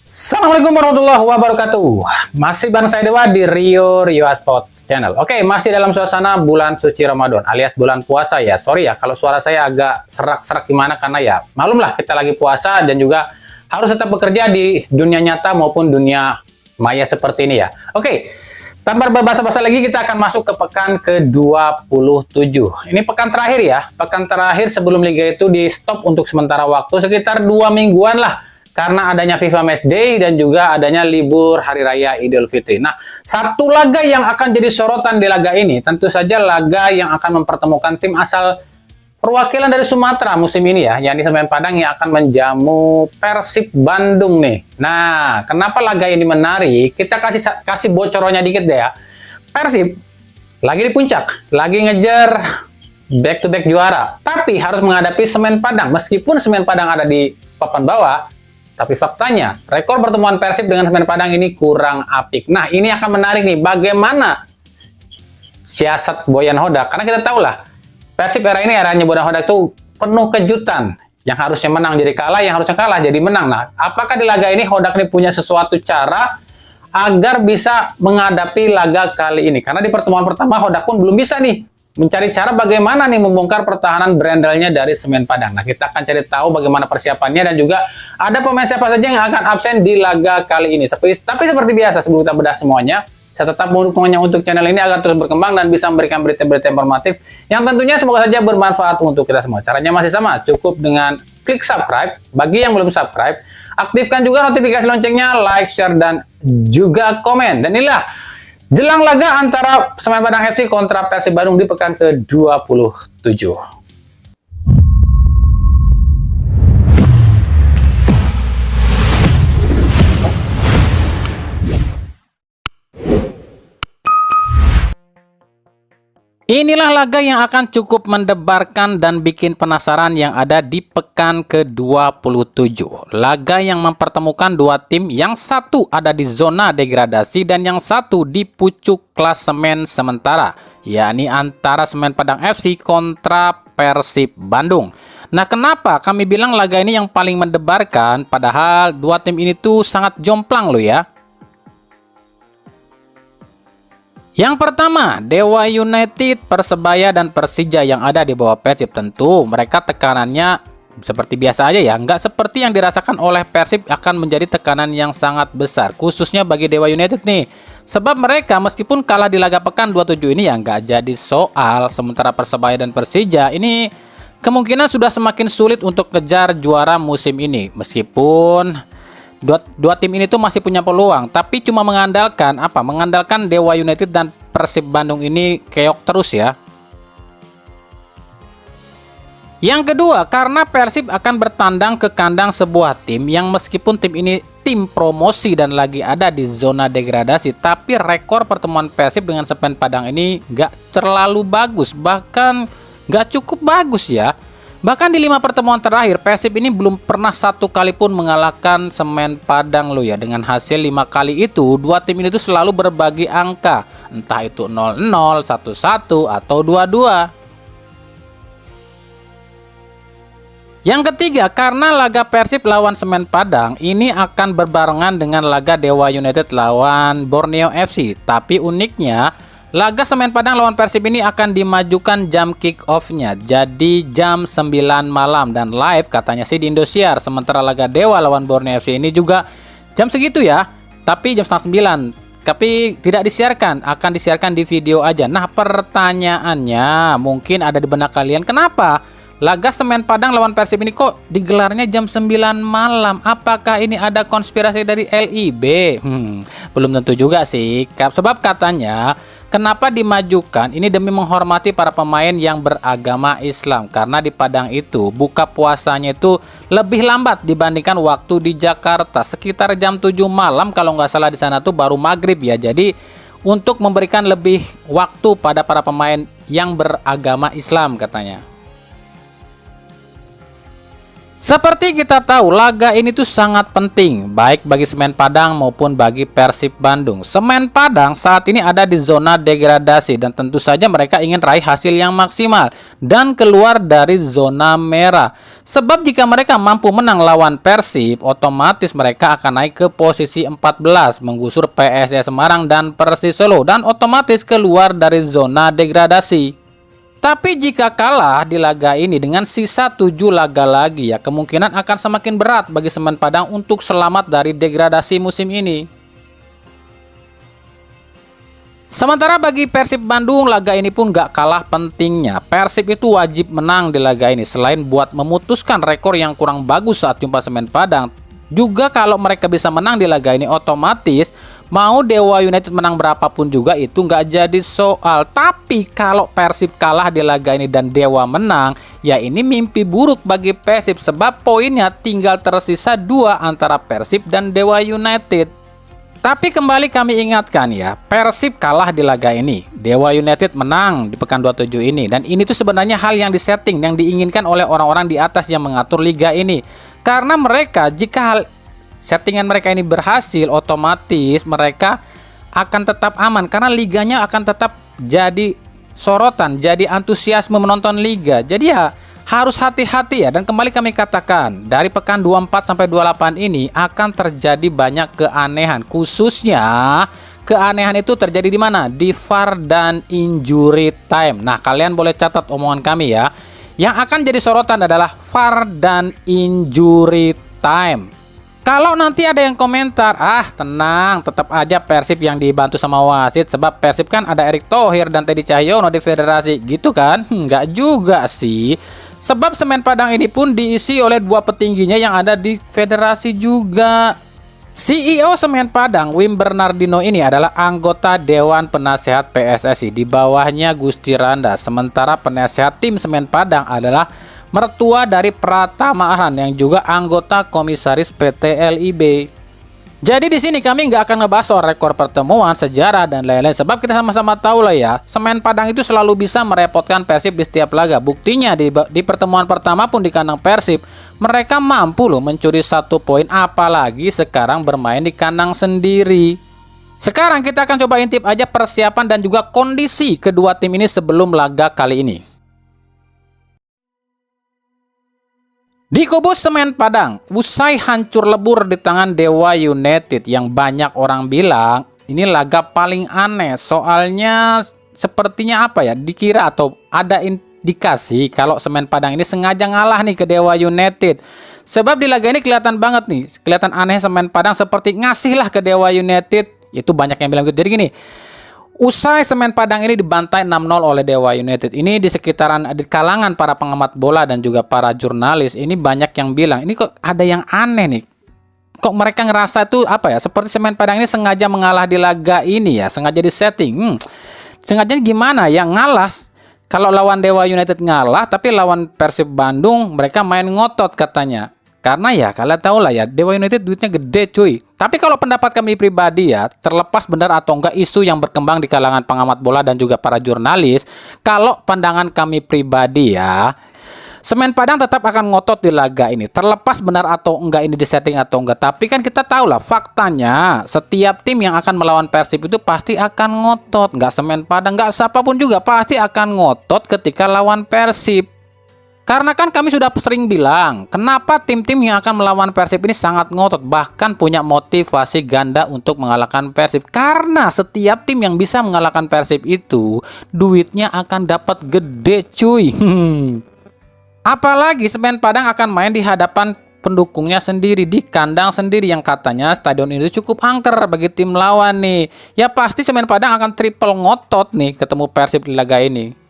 Assalamualaikum warahmatullahi wabarakatuh. Masih bareng saya Dewa di Rio Sports Channel. Oke, masih dalam suasana bulan suci Ramadan alias bulan puasa ya. Sorry ya kalau suara saya agak serak-serak gimana karena ya maklumlah kita lagi puasa dan juga harus tetap bekerja di dunia nyata maupun dunia maya seperti ini ya. Oke, tanpa berbahasa-basa lagi kita akan masuk ke pekan ke-27. Ini pekan terakhir ya. Pekan terakhir sebelum liga itu di stop untuk sementara waktu sekitar 2 mingguan lah. Karena adanya FIFA Match Day dan juga adanya libur Hari Raya Idul Fitri. Nah, satu laga yang akan jadi sorotan di laga ini, tentu saja laga yang akan mempertemukan tim asal perwakilan dari Sumatera musim ini ya, yang di Semen Padang yang akan menjamu Persib Bandung nih. Nah, kenapa laga ini menarik? Kita kasih bocorannya dikit deh ya. Persib lagi di puncak, lagi ngejar back-to-back juara, tapi harus menghadapi Semen Padang. Meskipun Semen Padang ada di papan bawah, tapi faktanya, rekor pertemuan Persib dengan Semen Padang ini kurang apik. Nah, ini akan menarik nih, bagaimana siasat Boyan Hodak. Karena kita tahu lah, Persib era ini, eranya Boyan Hodak itu penuh kejutan. Yang harusnya menang jadi kalah, yang harusnya kalah jadi menang. Nah, apakah di laga ini Hodak ini punya sesuatu cara agar bisa menghadapi laga kali ini? Karena di pertemuan pertama, Hodak pun belum bisa nih mencari cara bagaimana nih membongkar pertahanan brandelnya dari Semen Padang. Nah, kita akan cari tahu bagaimana persiapannya dan juga ada pemain siapa saja yang akan absen di laga kali ini. Tapi seperti biasa, sebelum kita bedah semuanya, saya tetap mendukungnya untuk channel ini agar terus berkembang dan bisa memberikan berita-berita informatif yang tentunya semoga saja bermanfaat untuk kita semua. Caranya masih sama, cukup dengan klik subscribe. Bagi yang belum subscribe, aktifkan juga notifikasi loncengnya, like, share, dan juga komen. Dan inilah jelang laga antara Semen Padang FC kontra Persib Bandung di pekan ke-27. Inilah laga yang akan cukup mendebarkan dan bikin penasaran yang ada di pekan ke-27. Laga yang mempertemukan dua tim, yang satu ada di zona degradasi dan yang satu di pucuk klasemen sementara, yakni antara Semen Padang FC kontra Persib Bandung. Nah, kenapa kami bilang laga ini yang paling mendebarkan, padahal dua tim ini tuh sangat jomplang loh ya. Yang pertama, Dewa United, Persebaya, dan Persija yang ada di bawah Persib. Tentu mereka tekanannya seperti biasa aja ya, nggak seperti yang dirasakan oleh Persib akan menjadi tekanan yang sangat besar, khususnya bagi Dewa United nih. Sebab mereka meskipun kalah di laga pekan 27 ini ya nggak jadi soal, sementara Persebaya dan Persija ini kemungkinan sudah semakin sulit untuk kejar juara musim ini. Meskipun dua tim ini tuh masih punya peluang, tapi cuma mengandalkan apa? Mengandalkan Dewa United dan Persib Bandung ini keok terus ya. Yang kedua, karena Persib akan bertandang ke kandang sebuah tim yang meskipun tim ini tim promosi dan lagi ada di zona degradasi, tapi rekor pertemuan Persib dengan Semen Padang ini nggak terlalu bagus, bahkan nggak cukup bagus ya. Bahkan di 5 pertemuan terakhir, Persib ini belum pernah satu kali pun mengalahkan Semen Padang loh ya. Dengan hasil 5 kali itu, dua tim ini tuh selalu berbagi angka. Entah itu 0-0, 1-1, atau 2-2. Yang ketiga, karena laga Persib lawan Semen Padang ini akan berbarengan dengan laga Dewa United lawan Borneo FC. Tapi uniknya, laga Semen Padang lawan Persib ini akan dimajukan jam kick off-nya jadi jam 9 malam dan live katanya sih di Indosiar. Sementara laga Dewa lawan Borneo FC ini juga jam segitu ya, tapi jam setengah 9. Tapi tidak disiarkan, akan disiarkan di video aja. Nah, pertanyaannya mungkin ada di benak kalian, kenapa laga Semen Padang lawan Persib ini kok digelarnya jam 9 malam? Apakah ini ada konspirasi dari LIB? Belum tentu juga sih. Sebab katanya kenapa dimajukan ini demi menghormati para pemain yang beragama Islam. Karena di Padang itu buka puasanya itu lebih lambat dibandingkan waktu di Jakarta. Sekitar jam 7 malam kalau nggak salah di sana tuh baru maghrib ya. Jadi untuk memberikan lebih waktu pada para pemain yang beragama Islam katanya. Seperti kita tahu, laga ini tuh sangat penting, baik bagi Semen Padang maupun bagi Persib Bandung. Semen Padang saat ini ada di zona degradasi dan tentu saja mereka ingin raih hasil yang maksimal dan keluar dari zona merah. Sebab jika mereka mampu menang lawan Persib, otomatis mereka akan naik ke posisi 14, menggusur PSIS Semarang dan Persis Solo dan otomatis keluar dari zona degradasi. Tapi jika kalah di laga ini dengan sisa 7 laga lagi ya kemungkinan akan semakin berat bagi Semen Padang untuk selamat dari degradasi musim ini. Sementara bagi Persib Bandung laga ini pun gak kalah pentingnya. Persib itu wajib menang di laga ini selain buat memutuskan rekor yang kurang bagus saat jumpa Semen Padang. Juga kalau mereka bisa menang di laga ini otomatis mau Dewa United menang berapapun juga itu nggak jadi soal. Tapi kalau Persib kalah di laga ini dan Dewa menang, ya ini mimpi buruk bagi Persib sebab poinnya tinggal tersisa 2 antara Persib dan Dewa United. Tapi kembali kami ingatkan ya, Persib kalah di laga ini, Dewa United menang di pekan 27 ini, dan ini tuh sebenarnya hal yang disetting, yang diinginkan oleh orang-orang di atas yang mengatur liga ini. Karena mereka, jika settingan mereka ini berhasil, otomatis mereka akan tetap aman, karena liganya akan tetap jadi sorotan, jadi antusiasme menonton liga. Jadi ya, harus hati-hati ya, dan kembali kami katakan, dari pekan 24 sampai 28 ini akan terjadi banyak keanehan, khususnya keanehan itu terjadi di mana? Di VAR dan injury time. Nah, kalian boleh catat omongan kami ya. Yang akan jadi sorotan adalah VAR dan injury time. Kalau nanti ada yang komentar, tenang, tetap aja Persib yang dibantu sama wasit sebab Persib kan ada Erick Thohir dan Teddy Cahyono di federasi, gitu kan? Nggak juga sih. Sebab Semen Padang ini pun diisi oleh 2 petingginya yang ada di federasi juga. CEO Semen Padang, Wim Bernardino ini adalah anggota Dewan Penasehat PSSI. Di bawahnya Gusti Randa. Sementara penasehat tim Semen Padang adalah mertua dari Pratama Arhan yang juga anggota komisaris PT LIB. Jadi di sini kami nggak akan ngebahas soal rekor pertemuan, sejarah dan lain-lain sebab kita sama-sama tahu lah ya, Semen Padang itu selalu bisa merepotkan Persib di setiap laga. Buktinya di pertemuan pertama pun di kandang Persib mereka mampu loh mencuri 1 poin, apalagi sekarang bermain di kandang sendiri. Sekarang kita akan coba intip aja persiapan dan juga kondisi kedua tim ini sebelum laga kali ini. Di kubu Semen Padang, usai hancur lebur di tangan Dewa United yang banyak orang bilang ini laga paling aneh, soalnya sepertinya apa ya, dikira atau ada indikasi kalau Semen Padang ini sengaja ngalah nih ke Dewa United. Sebab di laga ini kelihatan banget nih, kelihatan aneh Semen Padang seperti ngasihlah ke Dewa United. Itu banyak yang bilang gitu. Jadi gini, usai Semen Padang ini dibantai 6-0 oleh Dewa United, ini di sekitaran di kalangan para pengamat bola dan juga para jurnalis ini banyak yang bilang ini kok ada yang aneh nih. Kok mereka ngerasa itu apa ya? Seperti Semen Padang ini sengaja mengalah di laga ini ya, sengaja disetting. Sengaja gimana ya ngalah? Kalau lawan Dewa United ngalah, tapi lawan Persib Bandung mereka main ngotot katanya. Karena ya kalian tahu lah ya, Dewa United duitnya gede cuy. Tapi kalau pendapat kami pribadi ya, terlepas benar atau enggak isu yang berkembang di kalangan pengamat bola dan juga para jurnalis, kalau pandangan kami pribadi ya, Semen Padang tetap akan ngotot di laga ini. Terlepas benar atau enggak ini disetting atau enggak. Tapi kan kita tahu lah faktanya, setiap tim yang akan melawan Persib itu pasti akan ngotot. Enggak Semen Padang, enggak siapapun juga pasti akan ngotot ketika lawan Persib. Karena kan kami sudah sering bilang, kenapa tim-tim yang akan melawan Persib ini sangat ngotot, bahkan punya motivasi ganda untuk mengalahkan Persib. Karena setiap tim yang bisa mengalahkan Persib itu, duitnya akan dapat gede cuy. Apalagi Semen Padang akan main di hadapan pendukungnya sendiri, di kandang sendiri yang katanya stadion ini cukup angker bagi tim lawan nih. Ya pasti Semen Padang akan triple ngotot nih ketemu Persib di laga ini.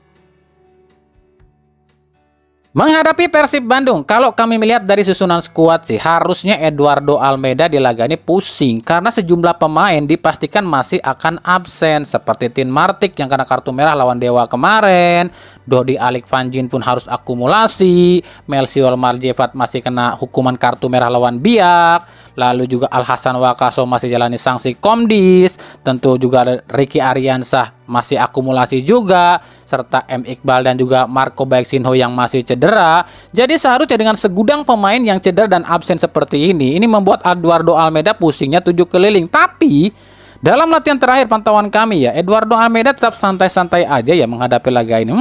Menghadapi Persib Bandung, kalau kami melihat dari susunan skuad sih, harusnya Eduardo Almeida di laga ini pusing karena sejumlah pemain dipastikan masih akan absen seperti Tin Martik yang kena kartu merah lawan Dewa kemarin, Dodi Alik Vanjin pun harus akumulasi, Melsiol Marjevat masih kena hukuman kartu merah lawan Biak, lalu juga Al Hasan Wakaso masih jalani sanksi Komdis, tentu juga ada Ricky Ariansah masih akumulasi juga, serta M. Iqbal dan juga Marco Baeksinho yang masih cedera. Jadi seharusnya dengan segudang pemain yang cedera dan absen seperti ini membuat Eduardo Almeida pusingnya 7 keliling. Tapi dalam latihan terakhir pantauan kami ya, Eduardo Almeida tetap santai-santai aja ya menghadapi laga ini.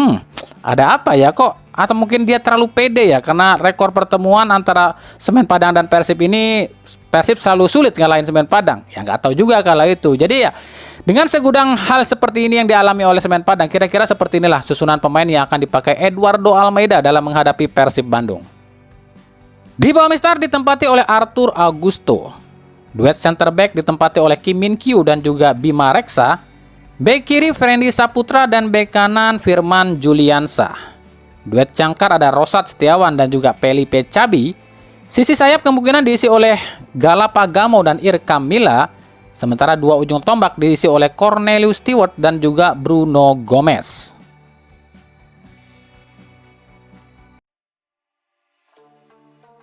Ada apa ya kok? Atau mungkin dia terlalu pede ya, karena rekor pertemuan antara Semen Padang dan Persib ini, Persib selalu sulit ngalahin Semen Padang. Ya nggak tahu juga kalau itu. Jadi ya, dengan segudang hal seperti ini yang dialami oleh Semen Padang, kira-kira seperti inilah susunan pemain yang akan dipakai Eduardo Almeida dalam menghadapi Persib Bandung. Di bawah Mistar ditempati oleh Arthur Augusto. Duet center back ditempati oleh Kim Min Kyu dan juga Bima Reksa. Bek kiri Ferendy Saputra dan bek kanan Firman Juliansa. Duet jangkar ada Rosat Setiawan dan juga Felipe Cabi. Sisi sayap kemungkinan diisi oleh Galapagamo dan Irkam Mila. Sementara dua ujung tombak diisi oleh Cornelius Stewart dan juga Bruno Gomez.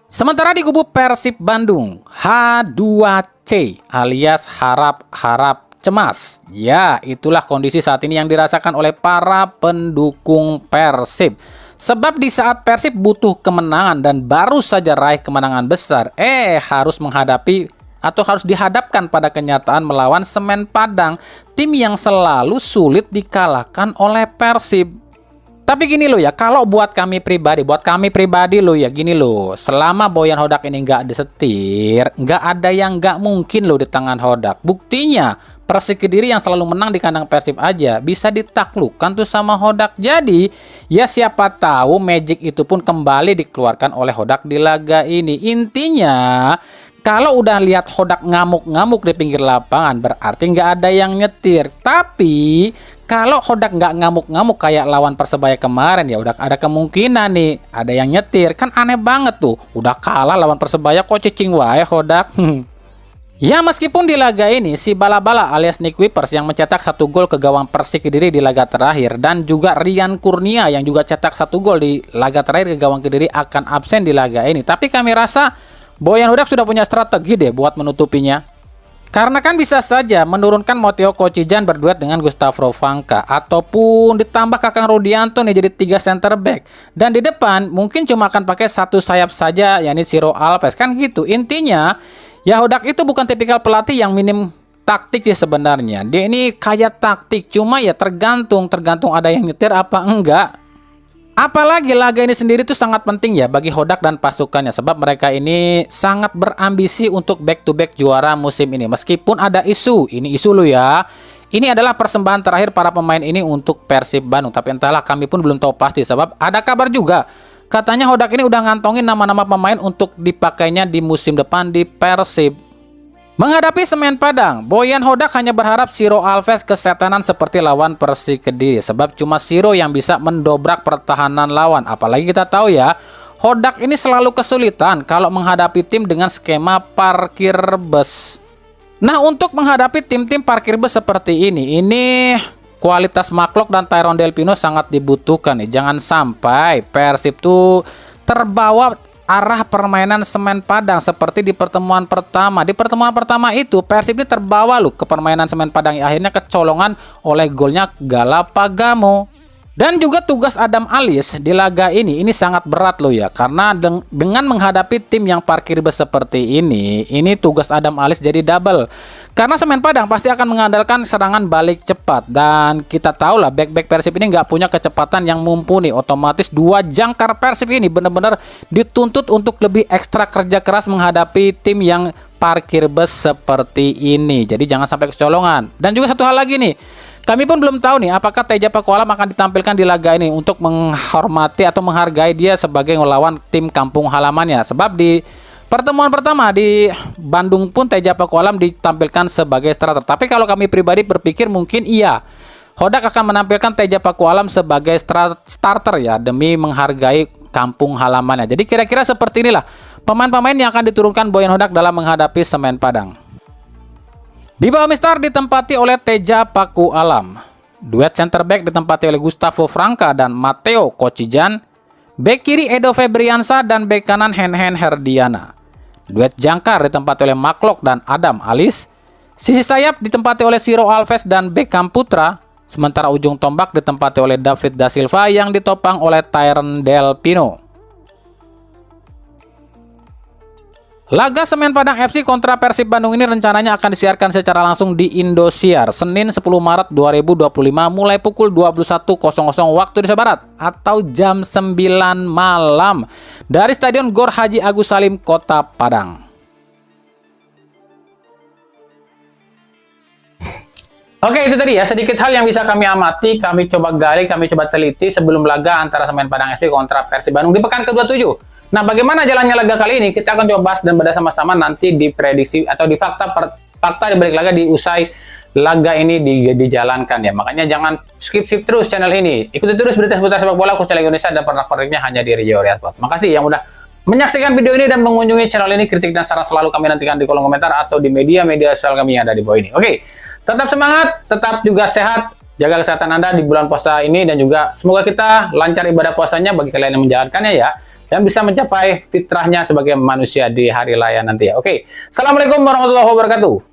Sementara di kubu Persib Bandung, H2C alias harap-harap cemas. Ya, itulah kondisi saat ini yang dirasakan oleh para pendukung Persib. Sebab di saat Persib butuh kemenangan dan baru saja raih kemenangan besar, harus menghadapi atau harus dihadapkan pada kenyataan melawan Semen Padang, tim yang selalu sulit dikalahkan oleh Persib. Tapi gini loh ya, kalau buat kami pribadi loh ya, gini loh, selama Boyan Hodak ini nggak disetir, nggak ada yang nggak mungkin loh di tangan Hodak. Buktinya Persik Kediri yang selalu menang di kandang Persib aja bisa ditaklukkan tuh sama Hodak. Jadi ya siapa tahu magic itu pun kembali dikeluarkan oleh Hodak di laga ini. Intinya kalau udah lihat Hodak ngamuk-ngamuk di pinggir lapangan berarti nggak ada yang nyetir. Tapi kalau Hodak nggak ngamuk-ngamuk kayak lawan Persebaya kemarin ya udah ada kemungkinan nih ada yang nyetir. Kan aneh banget tuh, udah kalah lawan Persebaya kok cicing wae Hodak. Ya meskipun di laga ini si Bala-Bala alias Nick Wipers yang mencetak 1 gol ke gawang Persik Kediri di laga terakhir dan juga Rian Kurnia yang juga cetak 1 gol di laga terakhir ke gawang Kediri akan absen di laga ini. Tapi kami rasa Boyan Hodak sudah punya strategi deh buat menutupinya. Karena kan bisa saja menurunkan Motio Kocijan berduet dengan Gustavo Vanka ataupun ditambah Kakang Rudianto nih jadi 3 center back. Dan di depan mungkin cuma akan pakai 1 sayap saja yakni Ciro Alves kan gitu. Intinya ya Hodak itu bukan tipikal pelatih yang minim taktik sih sebenarnya. Dia ini kaya taktik, cuma ya tergantung ada yang nyetir apa enggak. Apalagi laga ini sendiri tuh sangat penting ya bagi Hodak dan pasukannya, sebab mereka ini sangat berambisi untuk back to back juara musim ini. Meskipun ada isu, ini isu lo ya. Ini adalah persembahan terakhir para pemain ini untuk Persib Bandung, tapi entahlah kami pun belum tahu pasti sebab ada kabar juga katanya Hodak ini udah ngantongin nama-nama pemain untuk dipakainya di musim depan di Persib. Menghadapi Semen Padang, Boyan Hodak hanya berharap Ciro Alves kesetanan seperti lawan Persik Kediri. Sebab cuma Ciro yang bisa mendobrak pertahanan lawan. Apalagi kita tahu ya, Hodak ini selalu kesulitan kalau menghadapi tim dengan skema parkir bus. Nah untuk menghadapi tim-tim parkir bus seperti ini kualitas Maklok dan Tyrone Del Pino sangat dibutuhkan nih. Jangan sampai Persib tuh terbawa arah permainan Semen Padang seperti di pertemuan pertama. Di pertemuan pertama itu Persib ini terbawa loh ke permainan Semen Padang, akhirnya kecolongan oleh golnya Galapagamo. Dan juga tugas Adam Alis di laga ini sangat berat loh ya, karena dengan menghadapi tim yang parkir bus seperti ini tugas Adam Alis jadi double. Karena Semen Padang pasti akan mengandalkan serangan balik cepat, dan kita tahu lah back Persib ini nggak punya kecepatan yang mumpuni. Otomatis 2 jangkar Persib ini benar-benar dituntut untuk lebih ekstra kerja keras menghadapi tim yang parkir bus seperti ini. Jadi jangan sampai kecolongan. Dan juga satu hal lagi nih, kami pun belum tahu nih apakah Teja Pakualam akan ditampilkan di laga ini untuk menghormati atau menghargai dia sebagai ngelawan tim kampung halamannya. Sebab di pertemuan pertama di Bandung pun Teja Pakualam ditampilkan sebagai starter. Tapi kalau kami pribadi berpikir mungkin iya, Hodak akan menampilkan Teja Pakualam sebagai starter ya, demi menghargai kampung halamannya. Jadi kira-kira seperti inilah pemain-pemain yang akan diturunkan Boyan Hodak dalam menghadapi Semen Padang. Di bawah Mistar ditempati oleh Teja Pakualam. Duet center back ditempati oleh Gustavo Vanka dan Motio Kocijan. Bek kiri Edo Febriansa dan bek kanan Henhen Herdiana. Duet jangkar ditempati oleh Maklok dan Adam Alis. Sisi sayap ditempati oleh Ciro Alves dan Beckham Putra. Sementara ujung tombak ditempati oleh David da Silva yang ditopang oleh Tyrone Del Pino. Laga Semen Padang FC kontra Persib Bandung ini rencananya akan disiarkan secara langsung di Indosiar Senin 10 Maret 2025 mulai pukul 21.00 waktu Indonesia Barat atau jam 9 malam dari Stadion Gor Haji Agus Salim, Kota Padang. Oke, itu tadi ya sedikit hal yang bisa kami amati, kami coba gali, kami coba teliti sebelum laga antara Semen Padang FC kontra Persib Bandung di pekan ke-27. Nah, bagaimana jalannya laga kali ini? Kita akan coba bahas dan bedah sama-sama nanti di prediksi atau di fakta di balik laga di usai laga ini dijalankan ya. Makanya jangan skip terus channel ini. Ikuti terus berita seputar sepak bola khususnya Indonesia dan pernak-perniknya hanya di Rio Sport. Makasih yang udah menyaksikan video ini dan mengunjungi channel ini. Kritik dan saran selalu kami nantikan di kolom komentar atau di media-media sosial kami yang ada di bawah ini. Oke, tetap semangat, tetap juga sehat. Jaga kesehatan Anda di bulan puasa ini dan juga semoga kita lancar ibadah puasanya bagi kalian yang menjalankannya ya. Dan bisa mencapai fitrahnya sebagai manusia di hari raya nanti ya. Oke, assalamualaikum warahmatullahi wabarakatuh.